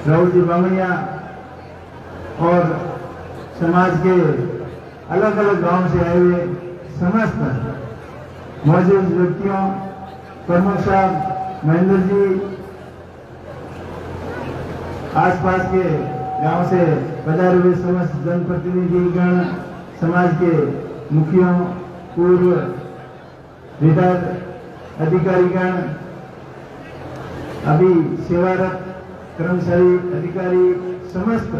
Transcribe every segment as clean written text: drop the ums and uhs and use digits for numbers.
राहुल जी बामनिया और समाज के अलग अलग गांव से आए हुए समस्त मौजूद व्यक्तियों, प्रमुख साहब, महेंद्र जी, आसपास के गांव से पधारे हुए समस्त जनप्रतिनिधिगण, समाज के मुखियों, पूर्व रिटायर्ड अधिकारीगण, अभी सेवारत कर्मचारी, अधिकारी, समस्त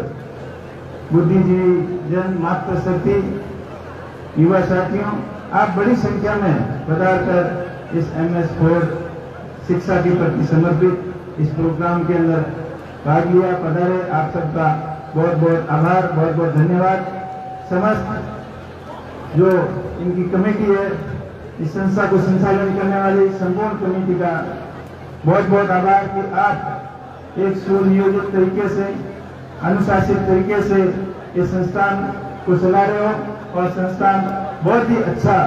बुद्धिजीवी जन, मातृशक्ति, युवा साथियों, आप बड़ी संख्या में पधार कर इस MS4 शिक्षा के प्रति समर्पित इस प्रोग्राम के अंदर भाग लिया, पधारे। आप सबका बहुत बहुत आभार, बहुत बहुत धन्यवाद। समस्त जो इनकी कमेटी है, इस संस्था को संचालन करने वाली संपूर्ण कमेटी का बहुत बहुत आभार कि आप एक सुनियोजित तरीके से, अनुशासित तरीके से इस संस्थान को चला रहे हो और संस्थान बहुत ही अच्छा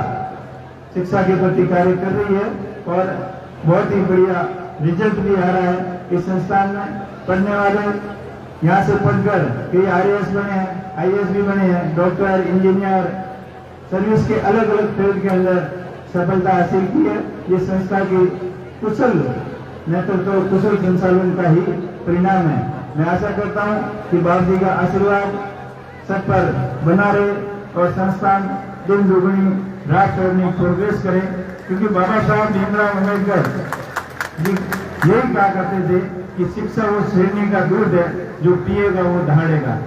शिक्षा के प्रति कार्य कर रही है और बहुत ही बढ़िया रिजल्ट भी आ रहा है। इस संस्थान में पढ़ने वाले यहाँ से पढ़कर कई RAS बने हैं, IAS भी बने हैं, डॉक्टर, इंजीनियर, सर्विस के अलग अलग फील्ड के अंदर सफलता हासिल की है। ये संस्था की कुशल नेतृत्व, कुशल संचालन का ही परिणाम है। मैं आशा करता हूँ कि बाबू जी का आशीर्वाद सब पर बना रहे और संस्थान दिन दुगुनी रात चौगुनी प्रोग्रेस करे, क्योंकि बाबा साहब भीमराव अम्बेडकर जी यही कहा करते थे कि शिक्षा वो शेरनी का दूध है, जो पिएगा वो दहाड़ेगा।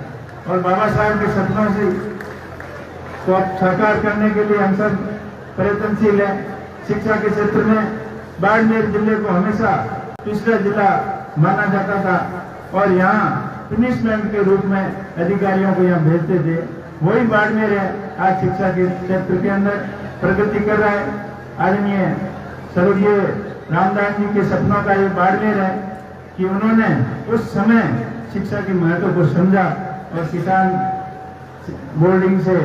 और बाबा साहब के सपनों से साकार करने के लिए हम सब प्रयत्नशील हैं। शिक्षा के क्षेत्र में बाड़मेर जिले को हमेशा पिछड़ा जिला माना जाता था और यहाँ पनिशमेंट के रूप में अधिकारियों को यहाँ भेजते थे। वही बाड़मेर है, आज शिक्षा के क्षेत्र के अंदर प्रगति कर रहा है। आदरणीय स्वर्गीय रामदास जी के सपनों का ये बाड़मेर है कि उन्होंने उस समय शिक्षा के महत्व को समझा और किसान बोर्डिंग से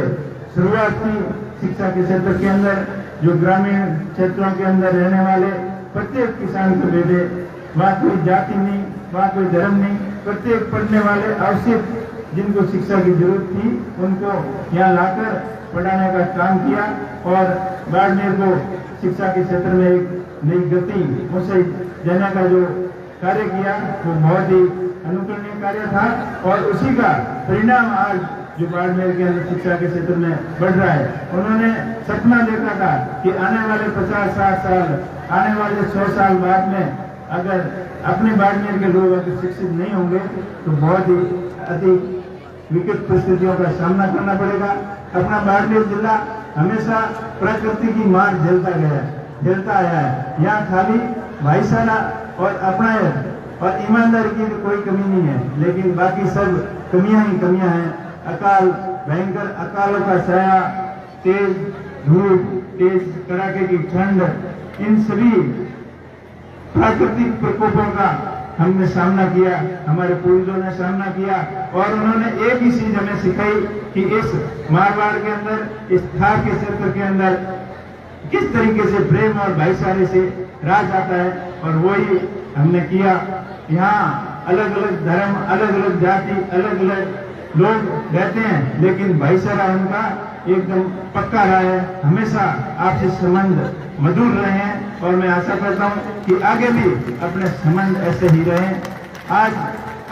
शुरुआत की। शिक्षा के क्षेत्र के अंदर जो ग्रामीण क्षेत्रों के अंदर रहने वाले प्रत्येक किसान को भेजे, वहाँ कोई जाति नहीं, वहाँ कोई धर्म नहीं, प्रत्येक पढ़ने वाले आवश्यक जिनको शिक्षा की जरूरत थी उनको यहाँ लाकर पढ़ाने का काम किया और बाड़मेर को शिक्षा के क्षेत्र में एक नई गति उसे देने का जो कार्य किया वो बहुत ही अनुकरणीय कार्य था और उसी का परिणाम आज जो बाड़मेर के अंदर शिक्षा के क्षेत्र में बढ़ रहा है। उन्होंने सपना देखा था कि आने वाले 50-60 साल, आने वाले 100 साल बाद में अगर अपने बाड़मेर के लोग अगर शिक्षित नहीं होंगे तो बहुत ही अधिक विकट परिस्थितियों का सामना करना पड़ेगा। अपना बाड़मेर जिला हमेशा प्रकृति की मार झेलता आया है। यहाँ खाली भाईचारा और अपनायत और ईमानदारी की कोई कमी नहीं है, लेकिन बाकी सब कमियां ही कमियां हैं। अकाल, भयंकर अकालों का साया, तेज धूप, तेज कड़ाके की ठंड, इन सभी प्राकृतिक प्रकोपों का हमने सामना किया, हमारे पूर्वजों ने सामना किया और उन्होंने एक ही चीज हमें सिखाई कि इस मारवाड़ के अंदर, इस थार के क्षेत्र के अंदर किस तरीके से प्रेम और भाईचारे से राज आता है और वही हमने किया। यहाँ अलग अलग धर्म, अलग अलग जाति, अलग अलग लोग रहते हैं, लेकिन भाईचारा उनका एकदम पक्का रहा है। हमेशा आपसे संबंध मधुर रहे हैं और मैं आशा करता हूं कि आगे भी अपने संबंध ऐसे ही रहें। आज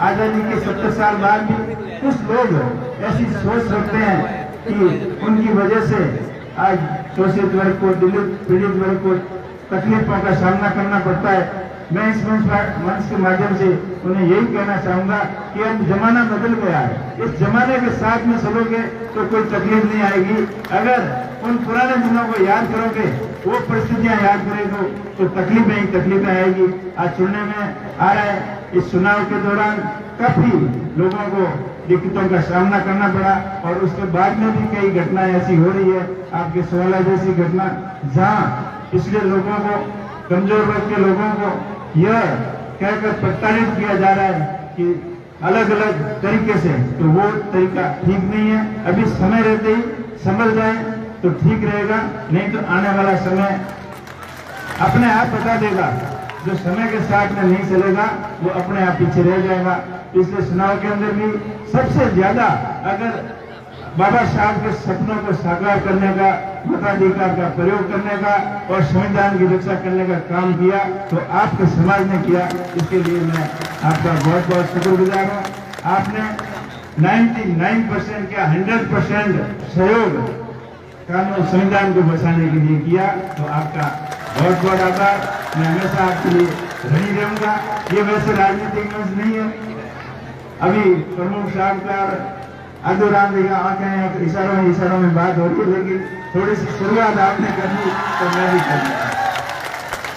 आजादी के 70 साल बाद भी कुछ लोग ऐसी सोच रखते हैं कि उनकी वजह से आज शोषित वर्ग को, पीड़ित वर्ग को तकलीफों का सामना करना पड़ता है। मैं इस मंच के माध्यम से उन्हें यही कहना चाहूंगा कि अब जमाना बदल गया है। इस जमाने के साथ में चलोगे तो कोई तकलीफ नहीं आएगी। अगर उन पुराने दिनों को याद करोगे, वो परिस्थितियां याद करोगे तो तकलीफें ही तकलीफें आएगी। आज सुनने में आ रहा है इस चुनाव के दौरान काफी लोगों को दिक्कतों का सामना करना पड़ा और उसके बाद में भी कई घटनाएं ऐसी हो रही है, आपके 16 जैसी घटना, जहां पिछले लोगों को, कमजोर वर्ग के लोगों को यह कहकर प्रताड़ित किया जा रहा है कि अलग अलग तरीके से, तो वो तरीका ठीक नहीं है। अभी समय रहते ही संभल जाए तो ठीक रहेगा, नहीं तो आने वाला समय अपने आप बता देगा जो समय के साथ में नहीं चलेगा वो अपने आप पीछे रह जाएगा। पिछले चुनाव के अंदर भी सबसे ज्यादा अगर बाबा साहब के सपनों को साकार करने का, मताधिकार का प्रयोग करने का और संविधान की रक्षा करने का काम किया तो आपके समाज ने किया। इसके लिए मैं आपका बहुत बहुत शुक्रगुजार हूँ। आपने 99% क्या 100% सहयोग कानून संविधान को बचाने के लिए किया, तो आपका बहुत बहुत आभार। मैं हमेशा आपके लिए ऋणी रहूंगा। ये वैसे राजनीतिक मंच नहीं है। अभी प्रमुख साहब का अधूराम जी का आंखें इशारों में बात हो रही है, लेकिन थोड़ी सी शुरुआत आपने करनी तो मैं भी करूंगा।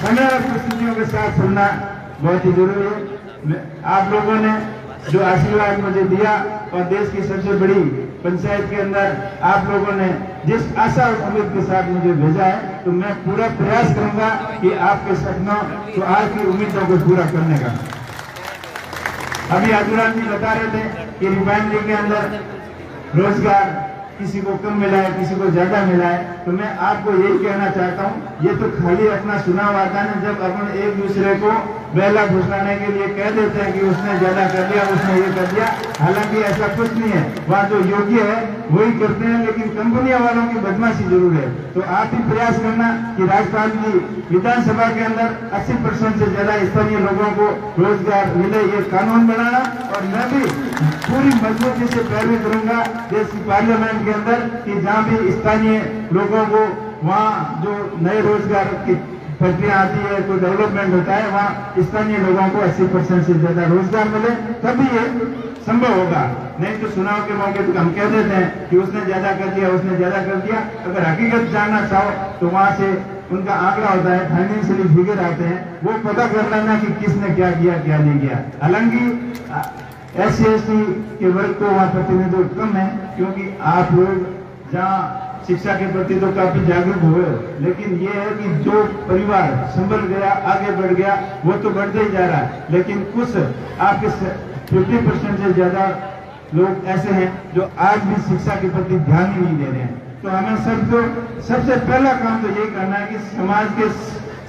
समय और परिस्थितियों के साथ चलना बहुत ही जरूरी है। आप लोगों ने जो आशीर्वाद मुझे दिया और देश की सबसे बड़ी पंचायत के अंदर आप लोगों ने जिस आशा और उम्मीद के साथ मुझे भेजा है, तो मैं पूरा प्रयास करूंगा कि आपके सपनों तो आपकी उम्मीदों को पूरा करने का। अभी अधूराम जी बता रहे थे कि रिफाइनरी के अंदर रोजगार किसी को कम मिला है, किसी को ज्यादा मिला है, तो मैं आपको यही कहना चाहता हूँ, ये तो खाली अपना चुनाव आता है जब अपन एक दूसरे को बेला फुसलाने के लिए कह देते हैं कि उसने ज्यादा कर दिया, उसने ये कर दिया। हालांकि ऐसा कुछ नहीं है, वहाँ जो योग्य है वही करते हैं, लेकिन कंपनियों वालों की बदमाशी जरूर है। तो आप ही प्रयास करना कि राजस्थान की विधानसभा के अंदर 80% से ज्यादा स्थानीय लोगों को रोजगार मिले, ये कानून बनाना। और मैं भी पूरी मजबूती से पैरवी करूंगा देश की पार्लियामेंट के अंदर कि जहाँ भी स्थानीय लोगों को वहाँ जो नए रोजगार की फैक्ट्रियां आती है, कोई डेवलपमेंट होता है, वहाँ स्थानीय लोगों को 80% से ज्यादा रोजगार मिले, तभी ये संभव होगा। नहीं तो चुनाव के मौके पर हम कह देते हैं कि उसने ज्यादा कर दिया, उसने ज्यादा कर दिया। अगर हकीकत जानना चाहो तो वहाँ से उनका आंकड़ा होता है, फाइनेंशियली फिगर आते हैं, वो पता कर लेना कि किसने क्या किया क्या नहीं किया। हालांकि SC/ST के वर्ग को वहाँ प्रतिनिधित्व कम है, क्योंकि आप लोग जहाँ शिक्षा के प्रति तो काफी जागरूक हुए, लेकिन ये है कि जो परिवार संभल गया, आगे बढ़ गया, वो तो बढ़ते ही जा रहा है, लेकिन कुछ आपके 50% से ज्यादा लोग ऐसे हैं जो आज भी शिक्षा के प्रति ध्यान ही नहीं दे रहे हैं। तो हमें सबको सबसे पहला काम तो यही करना है कि समाज के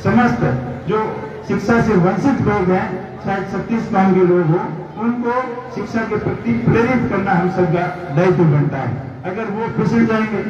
समस्त जो शिक्षा से वंचित लोग हैं, शायद 36 गांव के लोग हो, उनको शिक्षा के प्रति प्रेरित करना हम सबका दायित्व बनता है। अगर वो फिसल जाएंगे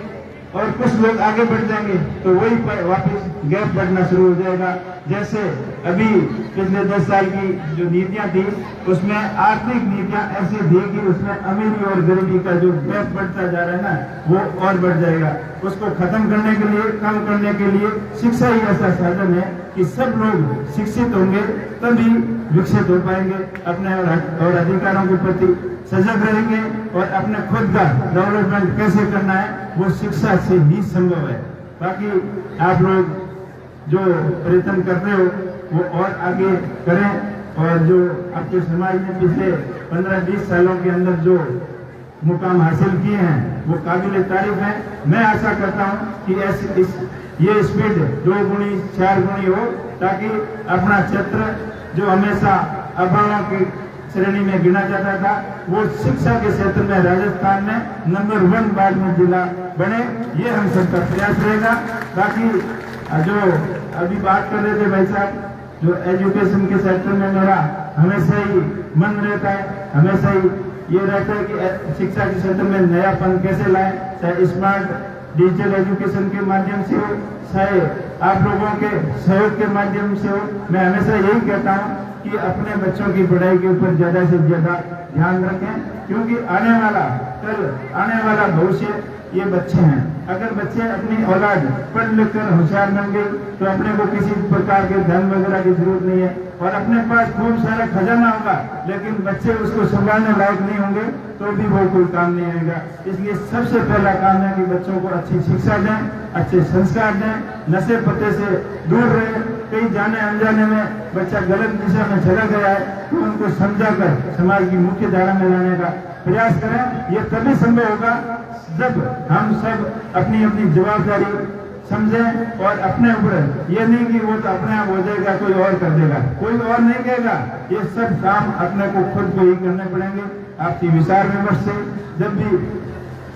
और कुछ लोग आगे बढ़ जाएंगे तो वही वापस गैप बढ़ना शुरू हो जाएगा। जैसे अभी पिछले 10 साल की जो नीतियां थी, उसमें आर्थिक नीतियां ऐसी थी कि उसमें अमीरी और गरीबी का जो गैप बढ़ता जा रहा है ना, वो और बढ़ जाएगा। उसको खत्म करने के लिए, कम करने के लिए शिक्षा ही ऐसा साधन है कि सब लोग शिक्षित होंगे तभी विकसित हो पाएंगे, अपने और अधिकारों के प्रति सजग रहेंगे, और अपने खुद का डेवलपमेंट कैसे करना है वो शिक्षा से ही संभव है। बाकी आप लोग जो प्रयत्न करते हो वो और आगे करें, और जो आपके समाज ने पिछले 15-20 सालों के अंदर जो मुकाम हासिल किए हैं वो काबिल तारीफ है। मैं आशा करता हूँ कि ये स्पीड 2 गुनी 4 गुनी हो, ताकि अपना क्षेत्र जो हमेशा अभावों की श्रेणी में गिना जाता था, वो शिक्षा के क्षेत्र में राजस्थान में नंबर 1 बाड़मेर जिला बने। ये हम सबका प्रयास रहेगा। बाकी जो अभी बात कर रहे थे भाई साहब, जो एजुकेशन के सेक्टर में मेरा हमेशा ही मन रहता है, हमेशा ही ये रहता है कि शिक्षा के क्षेत्र में नयापन कैसे लाएं, चाहे स्मार्ट डिजिटल एजुकेशन के माध्यम से हो, चाहे आप लोगों के सहयोग के माध्यम से हो। मैं हमेशा यही कहता हूँ कि अपने बच्चों की पढ़ाई के ऊपर ज्यादा से ज्यादा ध्यान रखें, क्योंकि आने वाला भविष्य ये बच्चे हैं। अगर बच्चे अपनी औलाद पढ़ लिख कर होशियार बन गई तो अपने को किसी प्रकार के धन वगैरह की जरूरत नहीं है, और अपने पास खूब सारा खजाना होगा, लेकिन बच्चे उसको संभालने लायक नहीं होंगे तो भी वो कोई काम नहीं आएगा। इसलिए सबसे पहला काम है कि बच्चों को अच्छी शिक्षा दें, अच्छे संस्कार दें, नशे पत्ते से दूर रहे। कहीं जाने अनजाने में बच्चा गलत दिशा में चला गया है तो उनको समझाकर समाज की मुख्य धारा में लाने का प्रयास करें। ये तभी संभव होगा जब हम सब अपनी अपनी जवाबदारी समझें, और अपने ऊपर ये नहीं कि वो तो अपने आप हो जाएगा, कोई और कर देगा, कोई और नहीं कहेगा। ये सब काम अपने को खुद को ही करने पड़ेंगे। आपकी विचार विमर्श से जब भी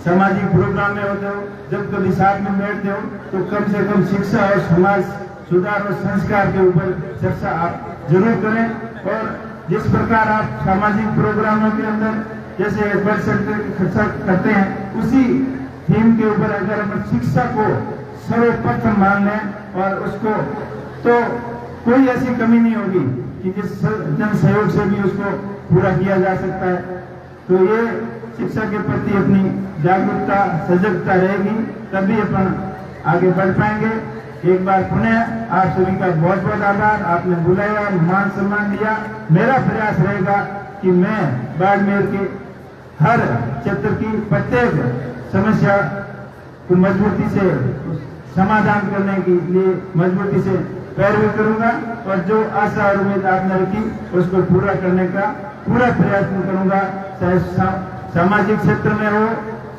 सामाजिक प्रोग्राम में होते हो, जब कभी साथ में बैठते हो, तो कम से कम शिक्षा और समाज सुधार और संस्कार के ऊपर चर्चा आप जरूर करें। और जिस प्रकार आप सामाजिक प्रोग्रामों के अंदर जैसे बर्थ सर्टिफिकेट खर्चा करते हैं, उसी थीम के ऊपर अगर हम शिक्षा को सर्वप्रथम मान लें और उसको, तो कोई ऐसी कमी नहीं होगी कि जिस जन सहयोग से भी उसको पूरा किया जा सकता है। तो ये शिक्षा के प्रति अपनी जागरूकता सजगता रहेगी, तभी अपन आगे बढ़ पाएंगे। एक बार पुनः आप सभी का बहुत बहुत आभार। आपने बुलाया, मान सम्मान दिया। मेरा प्रयास रहेगा कि मैं बाड़मेर के हर क्षेत्र की प्रत्येक समस्या को मजबूती से समाधान करने के लिए मजबूती से पैरवी करूंगा और जो आशा और उम्मीद आपने रखी उसको पूरा करने का पूरा प्रयत्न करूंगा। चाहे सामाजिक क्षेत्र में हो,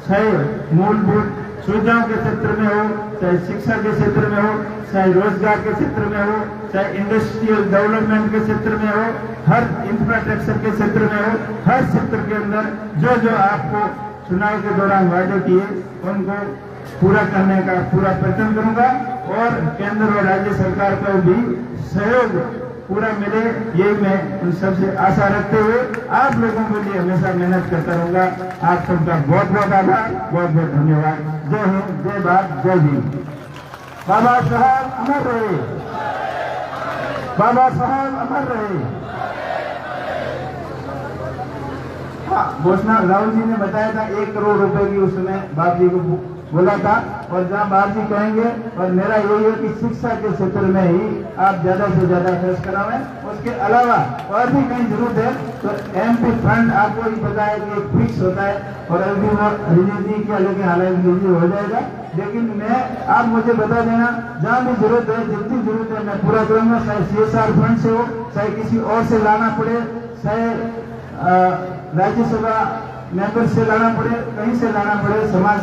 चाहे मूलभूत सुविधाओं के क्षेत्र में हो, चाहे शिक्षा के क्षेत्र में हो, चाहे रोजगार के क्षेत्र में हो, चाहे इंडस्ट्रियल डेवलपमेंट के क्षेत्र में हो, हर इंफ्रास्ट्रक्चर के क्षेत्र में हो, हर क्षेत्र के अंदर जो जो आपको चुनाव के दौरान वादे किए उनको पूरा करने का पूरा प्रयत्न करूंगा और केंद्र और राज्य सरकार को भी सहयोग पूरा मिले, यही मैं उन सबसे आशा रखते हुए आप लोगों के लिए हमेशा मेहनत करता रहूंगा। आप सबका बहुत बहुत आभार, बहुत बहुत धन्यवाद। जय हिंद, जय भारत, जय भीम। बाबा साहब अमर रहे, बाबा साहब अमर रहे। हाँ, घोषणा राहुल जी ने बताया था 1 करोड़ रुपए की उसने बाप जी को बोला था, और जहाँ बाप जी कहेंगे, और मेरा यही है कि शिक्षा के क्षेत्र में ही आप ज्यादा से ज्यादा खर्च करावें। उसके अलावा और भी कहीं जरूरत है तो MP फंड आपको ही पता है कि एक फिक्स होता है, और अभी वो रिलीज नहीं किया, लेकिन हालांकि रिलीज हो जाएगा। लेकिन मैं आप मुझे बता देना, जहाँ भी जरूरत है, जितनी जरूरत है मैं पूरा करूंगा, चाहे CSR फंड से हो, चाहे किसी और से लाना पड़े, चाहे राज्यसभा मेंबर से लाना पड़े, कहीं से लाना पड़े, समाज